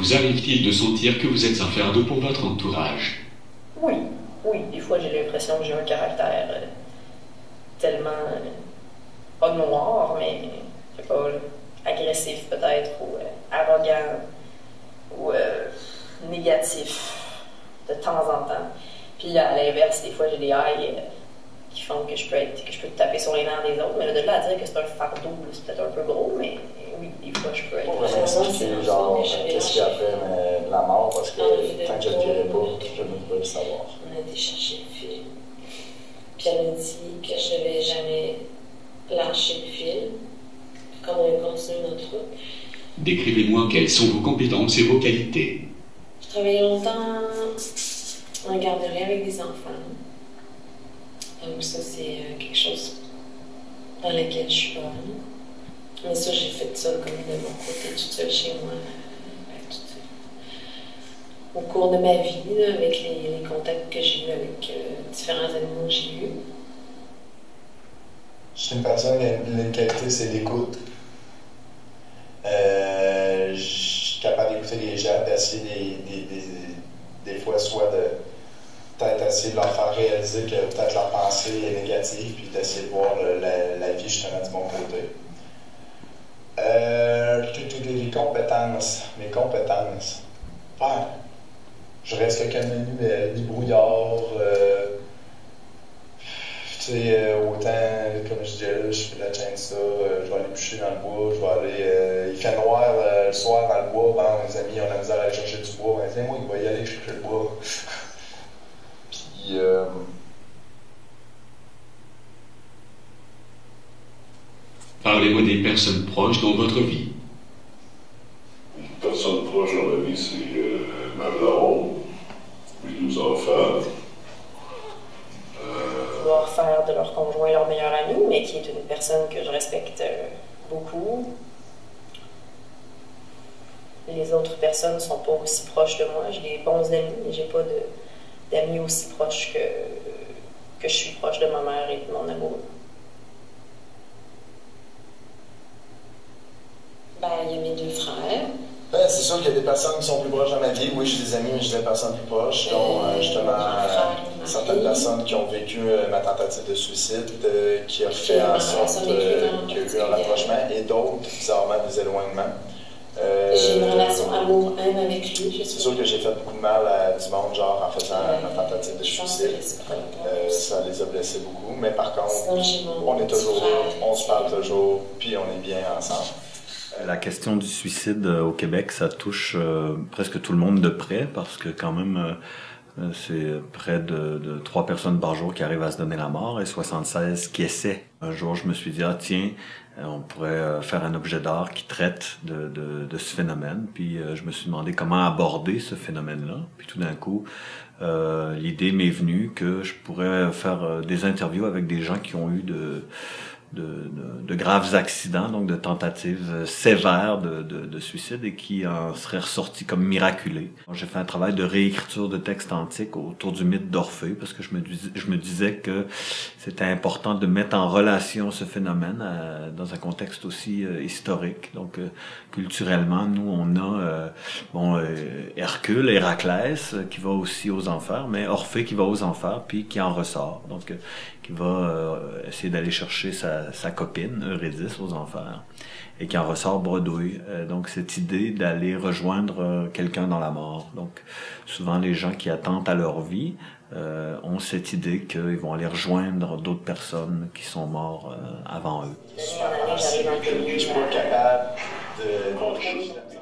Vous arrive-t-il de sentir que vous êtes un fardeau pour votre entourage? Oui, oui. Des fois, j'ai l'impression que j'ai un caractère tellement, pas noir, mais, je sais pas, agressif peut-être, ou arrogant, ou négatif, de temps en temps. Puis à l'inverse, des fois, j'ai des hailles qui font que je peux taper sur les nerfs des autres, mais de là à dire que c'est un fardeau, c'est peut-être un peu gros, mais oui, des fois, je peux être... Ouais, c'est genre, qu'est-ce qu'il y a après la mort, parce que tant que je ne le dirai pas, je ne peux pas le savoir. On a été chercher le fil. Puis elle m'a dit que je ne devais jamais lâcher le fil, qu'on devait continuer notre route. Décrivez-moi quelles sont vos compétences et vos qualités. Je travaillais longtemps en garderie avec des enfants. Donc ça, c'est quelque chose dans lequel je suis bonne. Mais ça, j'ai fait ça comme de mon côté, toute seule chez moi. Au cours de ma vie, là, avec les contacts que j'ai eus avec différents animaux que j'ai eus. Je suis une personne qui a une qualité, c'est l'écoute. Je suis capable d'écouter les gens, d'essayer des fois, soit de peut-être essayer de leur faire réaliser que peut-être leur pensée est négative, puis d'essayer de voir la vie justement du bon côté. Les compétences, mes compétences. Ouais. Je reste quelqu'un de manuel, du brouillard. Tu sais, autant, comme je disais, je fais de la chainsaw, je vais aller bûcher dans le bois, je vais aller. Il fait noir le soir dans le bois, bon, mes amis ont la misère à aller chercher du bois, ben, tiens, moi, il va y aller chercher le bois. Puis. Parlez-moi des personnes proches dans votre vie. Une personne proche dans ma vie, c'est ma blonde, mes 2 enfants. Vouloir faire de leur conjoint leur meilleur ami, mais qui est une personne que je respecte beaucoup. Les autres personnes ne sont pas aussi proches de moi. J'ai des bons amis, mais j'ai pas d'amis aussi proches que je suis proche de ma mère et de mon amour. Ben, il y a mes 2 frères. Ben, c'est sûr qu'il y a des personnes qui sont plus proches dans ma vie. Oui, j'ai des amis, mais j'ai des personnes plus proches, dont justement certaines personnes qui ont vécu ma tentative de suicide, qui a fait en sorte qu'il y a eu un rapprochement, et d'autres, bizarrement, des éloignements. J'ai une relation amour-haine avec lui. C'est sûr que j'ai fait beaucoup de mal à du monde, genre en faisant ma tentative de suicide. Ça les a blessés beaucoup, mais par contre, on est toujours là, on se parle toujours, puis on est bien ensemble. La question du suicide au Québec, ça touche presque tout le monde de près, parce que quand même, c'est près de 3 personnes par jour qui arrivent à se donner la mort et 76 qui essaient. Un jour, je me suis dit, ah tiens, on pourrait faire un objet d'art qui traite de ce phénomène. Puis je me suis demandé comment aborder ce phénomène-là. Puis tout d'un coup, l'idée m'est venue que je pourrais faire des interviews avec des gens qui ont eu de graves accidents, donc de tentatives sévères de suicide et qui en seraient ressortis comme miraculés. J'ai fait un travail de réécriture de textes antiques autour du mythe d'Orphée parce que je me disais que c'était important de mettre en relation ce phénomène dans un contexte aussi historique. Donc culturellement, nous on a Hercule, Héraclès qui va aussi aux enfers, mais Orphée qui va aux enfers puis qui en ressort. Donc qui va essayer d'aller chercher sa copine, Eurydice, aux enfers, et qui en ressort bredouille. Donc, cette idée d'aller rejoindre quelqu'un dans la mort. Donc, souvent, les gens qui attendent à leur vie ont cette idée qu'ils vont aller rejoindre d'autres personnes qui sont mortes avant eux. Je suis pas capable de...